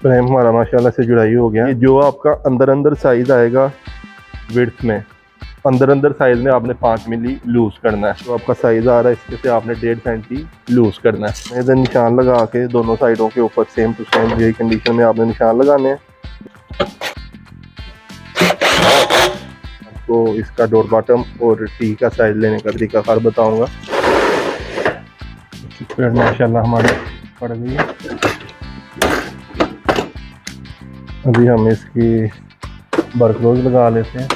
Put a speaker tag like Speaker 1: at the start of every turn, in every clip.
Speaker 1: Frame हमारा माशाल्लाह से जुड़ाई हो गया। ये जो आपका अंदर साइज आएगा विड्थ में, अंदर साइज में आपने 5 मिली लूज करना है। तो आपका साइज आ रहा है इसके से आपने 1.5 सेंटी लूज करना है। इधर निशान लगा के दोनों साइडों के ऊपर सेम टू सेम यही कंडीशन में आपने निशान लगाने हैं। तो इसका डोर बॉटम और टी का साइज लेने का तरीका कार बताऊंगा। फिर माशाल्लाह हमारी पड़ गई है। अभी हम इसकी बर्क रोज लगा लेते हैं।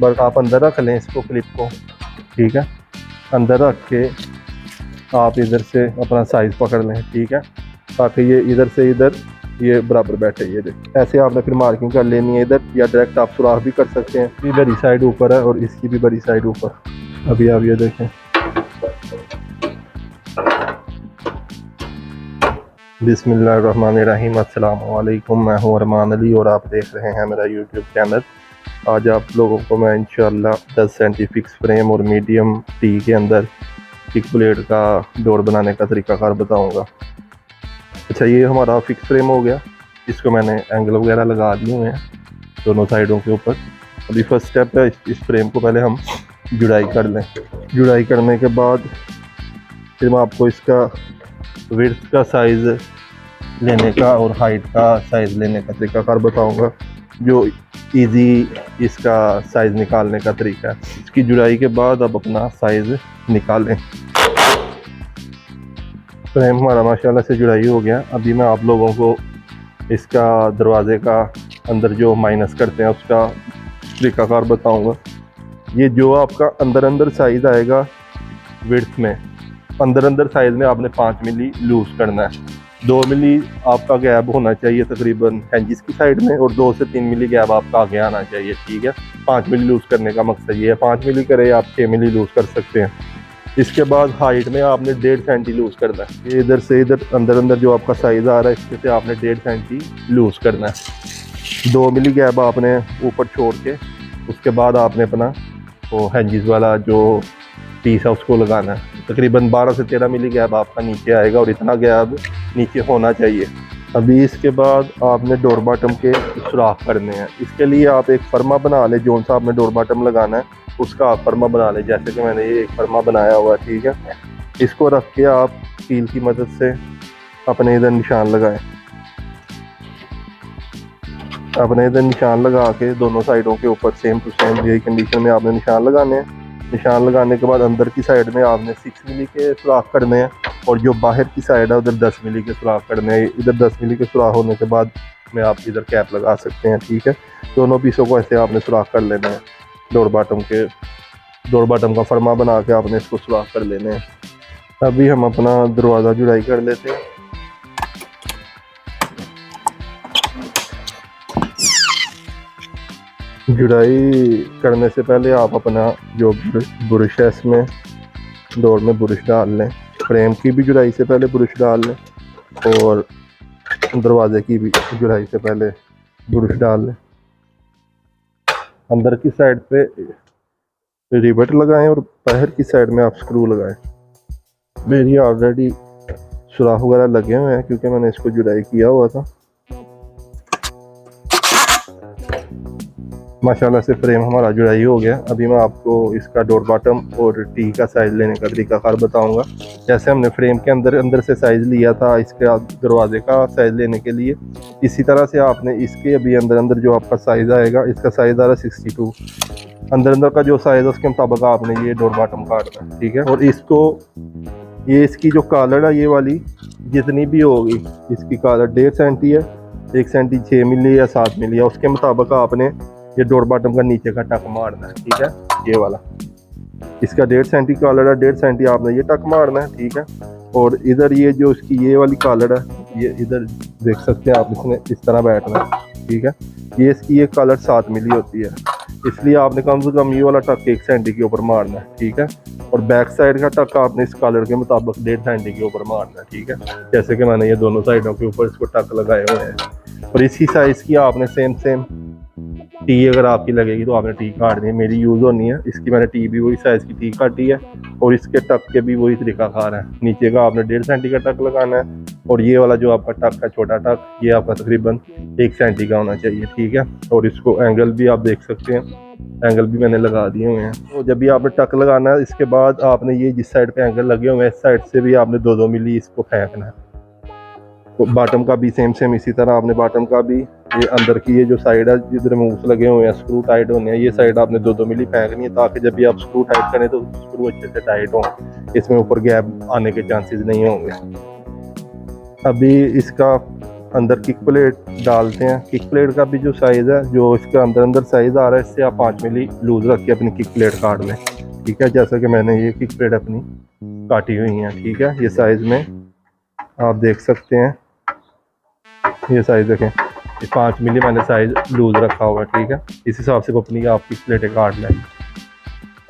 Speaker 1: बर्क आप अंदर रख लें इसको, क्लिप को, ठीक है। अंदर रख के आप इधर से अपना साइज पकड़ लें, ठीक है, ताकि ये इधर से इधर ये बराबर बैठे। ये देखिए ऐसे आपने फिर मार्किंग कर लेनी है इधर, या डायरेक्ट आप सुराख भी कर सकते हैं। ये बड़ी साइड ऊपर है और इसकी भी बड़ी साइड ऊपर। अभी आप ये देखें, बिस्मिल्लाहिर्रहमानिर्रहीम, अस्सलाम वालेकुम। मैं हूँ अरमान अली और आप देख रहे हैं मेरा यूट्यूब चैनल। आज आप लोगों को मैं इंशाल्लाह 10 सेंटी फिक्स फ्रेम और मीडियम टी के अंदर फिक्स ब्लेड का डोर बनाने का तरीकाकार बताऊंगा। अच्छा, ये हमारा फिक्स फ्रेम हो गया। इसको मैंने एंगल वगैरह लगा दिए हुए हैं दोनों साइडों के ऊपर। अभी फर्स्ट स्टेप है, इस फ्रेम को पहले हम जुड़ाई कर लें। जुड़ाई करने के बाद फिर मैं आपको इसका विड्थ का साइज़ लेने का और हाइट का साइज़ लेने का तरीकाकार बताऊंगा, जो इजी इसका साइज़ निकालने का तरीका है। इसकी जुड़ाई के बाद अब अपना साइज़ निकालें। फ्रेम हमारा माशाल्लाह से जुड़ाई हो गया। अभी मैं आप लोगों को इसका दरवाजे का अंदर जो माइनस करते हैं उसका तरीकाकार बताऊंगा। ये जो आपका अंदर साइज़ आएगा विड्थ में, अंदर साइज में आपने 5 मिली लूज करना है। 2 मिली आपका गैप होना चाहिए तकरीबन हैंजिस की साइड में, और 2 से 3 मिली गैप आपका आगे आना चाहिए, ठीक है। 5 मिली लूज करने का मकसद ये है। 5 मिली करे आप 6 मिली लूज कर सकते हैं। इसके बाद हाइट में आपने 1.5 सेंटी लूज करना है। ये इधर से इधर अंदर जो आपका साइज आ रहा है इसके से आपने 1.5 सेंटी लूज करना है। 2 मिली गैप आपने ऊपर छोड़ के उसके बाद आपने अपना वो हैंजिस वाला जो पीस है उसको लगाना है। तकरीबन 12 से 13 मिली गैप आपका नीचे आएगा और इतना गैप नीचे होना चाहिए। अभी इसके बाद आपने डोर बॉटम के सुराख करने हैं। इसके लिए आप एक फर्मा बना लें, जो सा आपने डोर बॉटम लगाना है उसका आप फर्मा बना लें। जैसे कि मैंने ये एक फर्मा बनाया हुआ है, ठीक है। इसको रख के आप कील की मदद से अपने इधर निशान लगाएं। अपने इधर निशान लगा के दोनों साइडों के ऊपर सेम टू सेम यही कंडीशन में आपने निशान लगाने हैं। निशान लगाने के बाद अंदर की साइड में आपने 6 मिली के सुराख करने हैं, और जो बाहर की साइड है उधर 10 मिली के सुराख करने हैं। इधर 10 मिली के सुराख होने के बाद में आप इधर कैप लगा सकते हैं, ठीक है। दोनों पीसों को ऐसे आपने सुराख कर लेना है। डोर बॉटम का फर्मा बना के आपने इसको सुराख कर लेने हैं। अभी हम अपना दरवाज़ा जुड़ाई कर लेते हैं। जुड़ाई करने से पहले आप अपना जो बुरुश है इसमें डोर में बुरुश डाल लें। फ्रेम की भी जुड़ाई से पहले बुरुश डाल लें, और दरवाजे की भी जुड़ाई से पहले बुरुश डाल लें। अंदर की साइड पे रिबट लगाएं और बाहर की साइड में आप स्क्रू लगाएं। मेरी ऑलरेडी सुराख वगैरह लगे हुए हैं क्योंकि मैंने इसको जुड़ाई किया हुआ था। माशाल्लाह से फ्रेम हमारा जुड़ाई हो गया। अभी मैं आपको इसका डोर बॉटम और टी का साइज़ लेने का तरीकाकार बताऊंगा। जैसे हमने फ्रेम के अंदर से साइज़ लिया था इसके दरवाजे का साइज़ लेने के लिए, इसी तरह से आपने इसके अभी अंदर जो आपका साइज़ आएगा, इसका साइज़ आ रहा है 62। अंदर का जो साइज़ है उसके मुताबिक आपने ये डोर बॉटम काटना है, ठीक है। और इसको ये इसकी जो कॉलर है ये वाली जितनी भी होगी, इसकी कॉलर 1.5 सेंटी है, 1 सेंटी 6 मिली या 7 मिली है, उसके मुताबिक आपने ये डोर बॉटम का नीचे का टक मारना है, ठीक है। ये वाला इसका 1.5 सेंटी कॉलर है, 1.5 सेंटी आपने ये टक मारना है, ठीक है। और इधर ये जो इसकी ये वाली कॉलर है, ये इधर देख सकते हैं आप, इसने इस तरह बैठना है, ठीक है। ये इसकी ये कॉलर 7 मिली होती है, इसलिए आपने कम से कम ये वाला टक 1 सेंटी के ऊपर मारना है, ठीक है। और बैक साइड का टक आपने इस कॉलर के मुताबिक 1.5 सेंटी के ऊपर मारना है, ठीक है। जैसे कि मैंने ये दोनों साइडों के ऊपर इसको टक लगाए हुए हैं। और इसी साइज़ की आपने सेम टी अगर आपकी लगेगी तो आपने टी काट दी, मेरी यूज़ होनी है इसकी, मैंने टी भी वही साइज़ की टी काटी है। और इसके टक के भी वही तरीकाकार है, नीचे का आपने 1.5 सेंटी का टक लगाना है, और ये वाला जो आपका टक है छोटा टक, ये आपका तकरीबन 1 सेंटी का होना चाहिए, ठीक है। और इसको एंगल भी आप देख सकते हैं, एंगल भी मैंने लगा दिए हुए हैं। तो जब भी आपने टक लगाना है, इसके बाद आपने ये जिस साइड पे एंगल लगे हुए हैं इस साइड से भी आपने 2-2 मिली इसको फेंकना है। तो बॉटम का भी सेम इसी तरह आपने बॉटम का भी ये अंदर की ये जो साइड है जिधर मूव्स लगे हुए हैं स्क्रू टाइट होने हैं, ये साइड आपने 2-2 मिली फेंकनी है, ताकि जब भी आप स्क्रू टाइट करें तो स्क्रू अच्छे से टाइट हो, इसमें ऊपर गैप आने के चांसेस नहीं होंगे। अभी इसका अंदर किक प्लेट डालते हैं। किक प्लेट का भी जो साइज़ है, जो इसका अंदर साइज़ आ रहा है, इससे आप 5 मिली लूज़ रख के अपनी किक प्लेट काट लें, ठीक है। जैसा कि मैंने ये किक प्लेट अपनी काटी हुई है, ठीक है। ये साइज़ में आप देख सकते हैं, ये साइज़ देखें, ये 5 मिली मैंने साइज़ लूज़ रखा हुआ है, ठीक है। इस हिसाब से अपनी आप किक प्लेटें काट लें।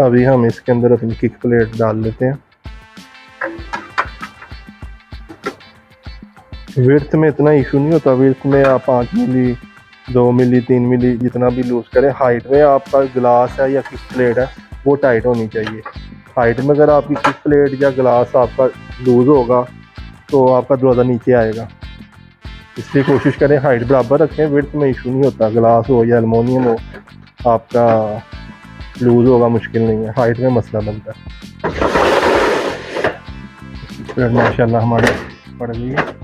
Speaker 1: अभी हम इसके अंदर अपनी किक प्लेट डाल लेते हैं। विड्थ में इतना इशू नहीं होता, विड्थ में आप 5 मिली 2 मिली 3 मिली जितना भी लूज़ करें। हाइट में आपका ग्लास है या किक प्लेट है वो टाइट होनी चाहिए। हाइट में अगर आपकी किक प्लेट या ग्लास आपका लूज़ होगा तो आपका दरवाज़ा नीचे आएगा, इसलिए कोशिश करें हाइट बराबर रखें। विड्थ में इशू नहीं होता, ग्लास हो या एल्युमिनियम हो, आपका लूज़ होगा मुश्किल नहीं है, हाइट में मसला बनता है। फिर माशाल्लाह हमारे पड़ गई है।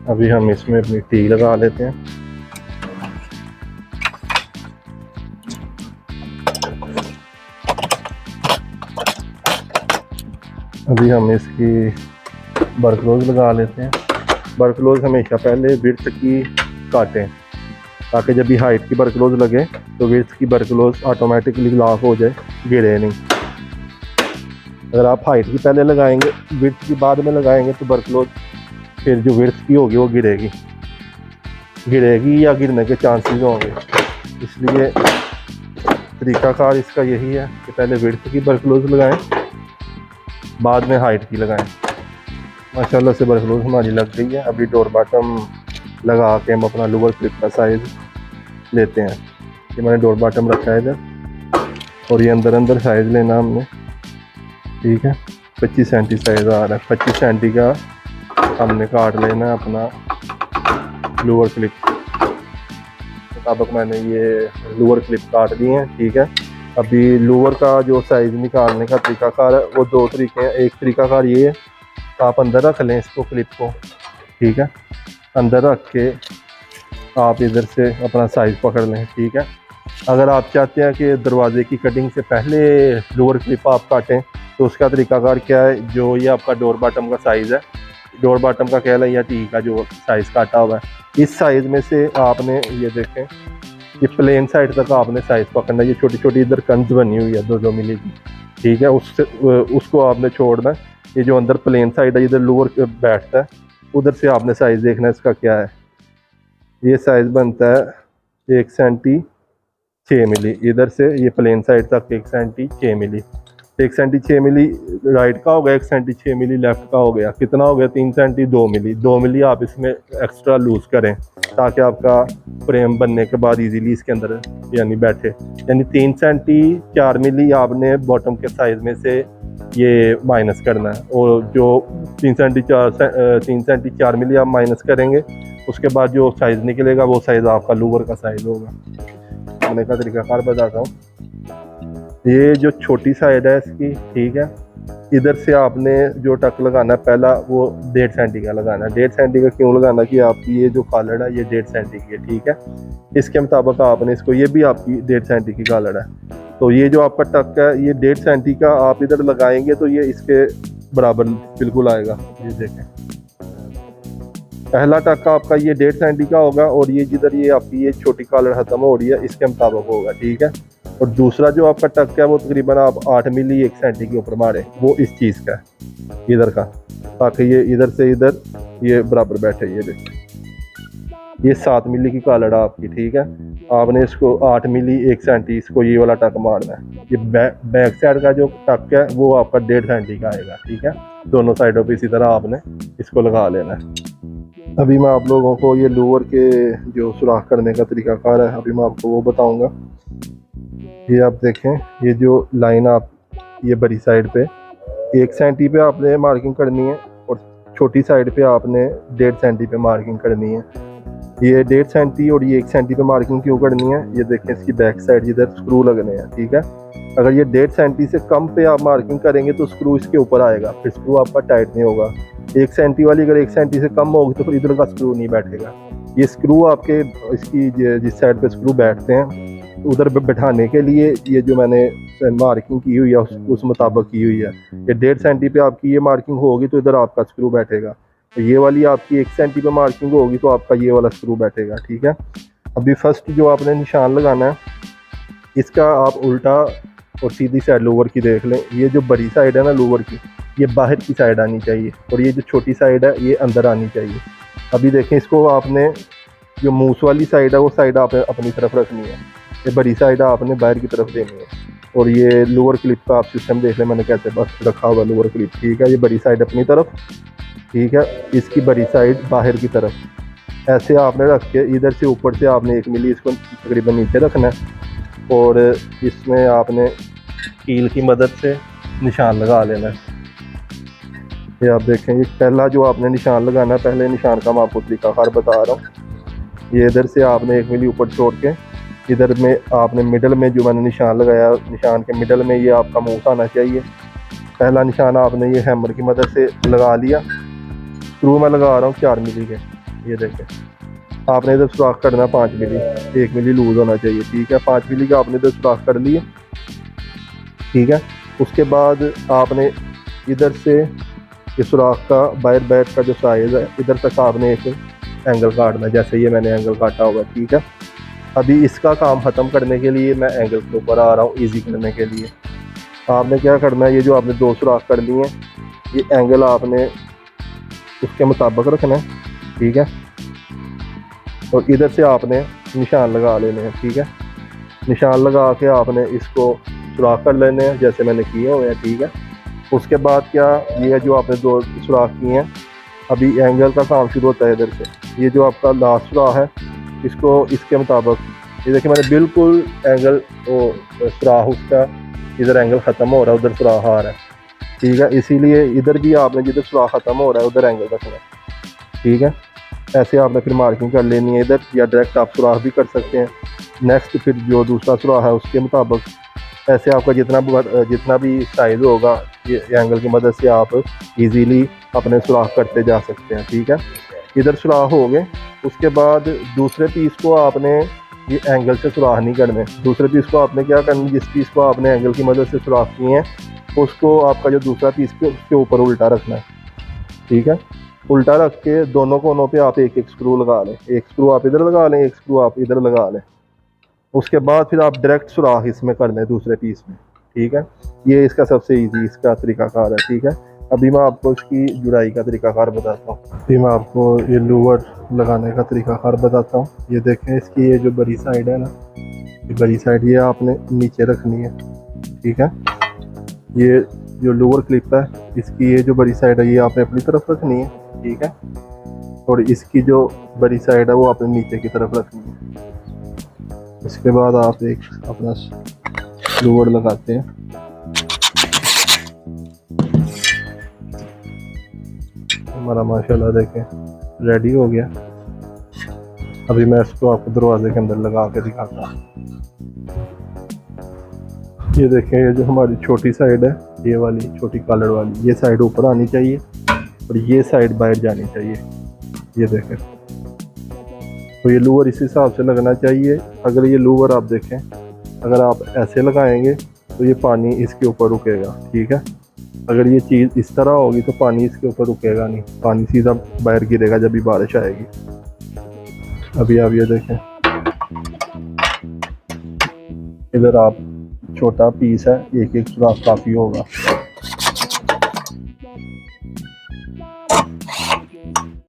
Speaker 1: अभी हम इसमें अपनी टी लगा लेते हैं। अभी हम इसकी बरक्लोज लगा लेते हैं। बरक्लोज हमेशा पहले विड्थ की काटें, ताकि जब भी हाइट की बरक्लोज लगे तो विड्थ की बरक्लोज ऑटोमेटिकली लॉक हो जाए, गिरे नहीं। अगर आप हाइट की पहले लगाएंगे, विड्थ की बाद में लगाएंगे तो बरक्लोज फिर जो विड्थ की होगी वो गिरेगी या गिरने के चांसेस होंगे। इसलिए तरीकाकार इसका यही है कि पहले विड्थ की बरक्लोज लगाएं, बाद में हाइट की लगाएं। माशाल्लाह से बरक्लोज हमारी लग गई है। अभी डोर बॉटम लगा के हम अपना लोअर क्लिप का साइज़ लेते हैं। ये मैंने डोर बॉटम रखा है इधर, और ये अंदर साइज़ लेना हमने, ठीक है। 25 सेंटी साइज़ आ रहा है, 25 सेंटी का हमने काट लेना है अपना लोअर क्लिप मुताबिक। मैंने ये लोअर क्लिप काट दी है, ठीक है। अभी लोअर का जो साइज़ निकालने का तरीकाकार है वो 2 तरीके हैं। एक तरीकाकार ये है, आप अंदर रख लें इसको, क्लिप को, ठीक है। अंदर रख के आप इधर से अपना साइज़ पकड़ लें, ठीक है। अगर आप चाहते हैं कि दरवाजे की कटिंग से पहले लोअर क्लिप आप काटें तो उसका तरीकाकार क्या है, जो ये आपका डोर बॉटम का साइज़ है, डोर बॉटम का कह लें या टी का जो साइज़ काटा हुआ है, इस साइज़ में से आपने ये देखें, ये प्लेन साइड तक आपने साइज़ पकड़ना है। ये छोटी छोटी इधर कंज बनी हुई है 2-2 मिली की, ठीक है, उसको आपने छोड़ना है। ये जो अंदर प्लेन साइड है, इधर लोअर बैठता है, उधर से आपने साइज़ देखना है इसका क्या है। ये साइज़ बनता है 1 सेंटी 6 मिली, इधर से ये प्लेन साइड तक 1 सेंटी 6 मिली। 1 सेंटी 6 मिली राइट का हो गया, 1 सेंटी 6 मिली लेफ़्ट का हो गया। कितना हो गया? 3 सेंटी 2 मिली। 2 मिली आप इसमें एक्स्ट्रा लूज़ करें ताकि आपका फ्रेम बनने के बाद इजीली इसके अंदर यानी बैठे। यानी 3 सेंटी 4 मिली आपने बॉटम के साइज़ में से ये माइनस करना है, और जो 3 सेंटी 4 मिली आप माइनस करेंगे, उसके बाद जो साइज़ निकलेगा वो साइज़ आपका लोअर का साइज़ होगा। मैंने का तरीकाकार बताता हूँ। ये जो छोटी साइड है इसकी, ठीक है, इधर से आपने जो टक लगाना है पहला वो 1.5 सेंटी का लगाना है। 1.5 सेंटी का क्यों लगाना कि आपकी ये जो कॉलर है ये 1.5 सेंटी की है, ठीक है। इसके मुताबिक आपने इसको, ये भी आपकी 1.5 सेंटी की कॉलर है, तो ये जो आपका टक है ये 1.5 सेंटी का आप इधर लगाएंगे तो ये इसके बराबर बिल्कुल आएगा। ये देखें, पहला टक आपका ये 1.5 सेंटी का होगा, और ये जिधर ये आपकी ये छोटी कॉलर ख़त्म हो रही है इसके मुताबिक होगा, ठीक है। और दूसरा जो आपका टक है वो तकरीबन आप 8 मिली 1 सेंटी के ऊपर मारें, वो इस चीज़ का है, इधर का, ताकि ये इधर से इधर ये बराबर बैठे। ये देखिए, ये 7 मिली की कॉलर है आपकी, ठीक है। आपने इसको 8 मिली 1 सेंटी इसको ये वाला टक मारना है। ये बैक साइड का जो टक है वो आपका 1.5 सेंटी का आएगा, ठीक है। दोनों साइडों पे इसी तरह आपने इसको लगा लेना है। अभी मैं आप लोगों को ये लूवर के जो सुराख करने का तरीकाकार है अभी मैं आपको वो बताऊंगा। ये आप देखें, ये जो लाइन आप ये बड़ी साइड पे 1 सेंटी पे आपने मार्किंग करनी है और छोटी साइड पे आपने 1.5 सेंटी पे मार्किंग करनी है। ये 1.5 सेंटी और ये 1 सेंटी पे मार्किंग क्यों करनी है, ये देखें इसकी बैक साइड जिधर स्क्रू लगने हैं, ठीक है। अगर ये 1.5 सेंटी से कम पे आप मार्किंग करेंगे तो स्क्रू इसके ऊपर आएगा, फिर स्क्रू आपका टाइट नहीं होगा। 1 सेंटी वाली अगर 1 सेंटी से कम होगी तो फिर इधर का स्क्रू नहीं बैठेगा। ये स्क्रू आपके इसकी जिस साइड पे स्क्रू बैठते हैं उधर बैठाने के लिए ये जो मैंने मार्किंग की हुई है उस मुताबिक की हुई है। ये 1.5 सेंटी पे आपकी ये मार्किंग होगी तो इधर आपका स्क्रू बैठेगा। तो ये वाली आपकी 1 सेंटी पे मार्किंग होगी तो आपका ये वाला स्क्रू बैठेगा, ठीक है। अभी फर्स्ट जो आपने निशान लगाना है इसका आप उल्टा और सीधी साइड लोवर की देख लें। ये जो बड़ी साइड है ना लोवर की, ये बाहर की साइड आनी चाहिए और ये जो छोटी साइड है ये अंदर आनी चाहिए। अभी देखें, इसको आपने जो मूस वाली साइड है वो साइड आप अपनी तरफ रखनी है, ये बड़ी साइड आपने बाहर की तरफ देनी है। और ये लोअर क्लिप का आप सिस्टम देख लें मैंने कैसे बस रखा हुआ लोअर क्लिप, ठीक है। ये बड़ी साइड अपनी तरफ, ठीक है, इसकी बड़ी साइड बाहर की तरफ। ऐसे आपने रख के इधर से ऊपर से आपने 1 मिली इसको तकरीबन नीचे रखना है और इसमें आपने कील की मदद से निशान लगा लेना है। ये आप देखें, ये पहला जो आपने निशान लगाना है, पहले निशान का मैं आपको तरीकाकार बता रहा हूँ। ये इधर से आपने 1 मिली ऊपर छोड़ के इधर में आपने मिडल में जो मैंने निशान लगाया, निशान के मिडल में ये आपका मूस आना चाहिए। पहला निशान आपने ये हैमर की मदद से लगा लिया। स्क्रू में लगा रहा हूँ 4 मिली के, ये देखें। आपने इधर सुराख करना 5 मिली, 1 मिली लूज होना चाहिए, ठीक है। 5 मिली का आपने इधर सुराख कर लिए, ठीक है। उसके बाद आपने इधर से ये सुराख का बाहर बैठ का जो साइज़ है इधर तक आपने एक एंगल काटना, जैसे ये मैंने एंगल काटा होगा, ठीक है। अभी इसका काम ख़त्म करने के लिए मैं एंगल के ऊपर आ रहा हूँ ईजी करने के लिए। आपने क्या करना है, ये जो आपने 2 सुराख कर लिए हैं ये एंगल आपने उसके मुताबिक रखना है, ठीक है। और इधर से आपने निशान लगा लेने हैं, ठीक है। निशान लगा के आपने इसको सुराख कर लेने हैं जैसे मैंने किए हुए हैं, ठीक है। उसके बाद क्या, ये जो आपने 2 सुराख किए हैं, अभी एंगल का काम शुरू होता है इधर से। ये जो आपका लास्ट सुराख है इसको इसके मुताबिक, ये देखिए मैंने बिल्कुल एंगल वो सुराख उसका इधर एंगल ख़त्म हो रहा है, उधर सुराख आ रहा है, ठीक है। इसीलिए इधर भी आपने जिधर सुराख ख़त्म हो रहा है उधर एंगल रखना है, ठीक है। ऐसे आपने फिर मार्किंग कर लेनी है इधर, या डायरेक्ट आप सुराख भी कर सकते हैं। नेक्स्ट फिर जो दूसरा सुराख है उसके मुताबिक ऐसे आपका जितना भी साइज़ होगा ये एंगल की मदद से आप इजीली अपने सुराख करते जा सकते हैं, ठीक है। इधर सुराख हो गए। उसके बाद दूसरे पीस को आपने ये एंगल से सुराख नहीं करने। दूसरे पीस को आपने क्या करना, जिस पीस को आपने एंगल की मदद से सुराख किए हैं उसको आपका जो दूसरा पीस है उसके ऊपर उल्टा रखना है, ठीक है। उल्टा रख के दोनों कोनों पे आप एक स्क्रू लगा लें। एक स्क्रू आप इधर लगा लें, एक स्क्रू आप इधर लगा लें। उसके बाद फिर आप डायरेक्ट सुराख इसमें कर लें दूसरे पीस में, ठीक है। ये इसका सबसे ईजी इसका तरीकाकार है, ठीक है। अभी मैं आपको इसकी जुड़ाई का तरीकाकार बताता हूँ। अभी मैं आपको ये लूवर लगाने का तरीकाकार बताता हूँ। ये देखें, इसकी ये जो बड़ी साइड है ना, ये बड़ी साइड ये आपने नीचे रखनी है, ठीक है। ये जो लूवर क्लिप है इसकी ये जो बड़ी साइड है ये आपने अपनी तरफ रखनी है, ठीक है। और इसकी जो बड़ी साइड है वो आपने नीचे की तरफ रखनी है। इसके बाद आप एक अपना लूवर लगाते हैं। हमारा माशाल्लाह देखें रेडी हो गया। अभी मैं इसको आपको दरवाजे के अंदर लगा के दिखाता हूँ। ये देखें, ये जो हमारी छोटी साइड है, ये वाली छोटी कॉलर वाली, ये साइड ऊपर आनी चाहिए और ये साइड बाहर जानी चाहिए। ये देखें, तो ये लूवर इस हिसाब से लगना चाहिए। अगर ये लूवर आप देखें, अगर आप ऐसे लगाएंगे तो ये पानी इसके ऊपर रुकेगा, ठीक है। अगर ये चीज़ इस तरह होगी तो पानी इसके ऊपर रुकेगा नहीं, पानी सीधा बाहर गिरेगा जब भी बारिश आएगी। अभी आप ये देखें, इधर आप छोटा पीस है, एक सुराख काफ़ी होगा।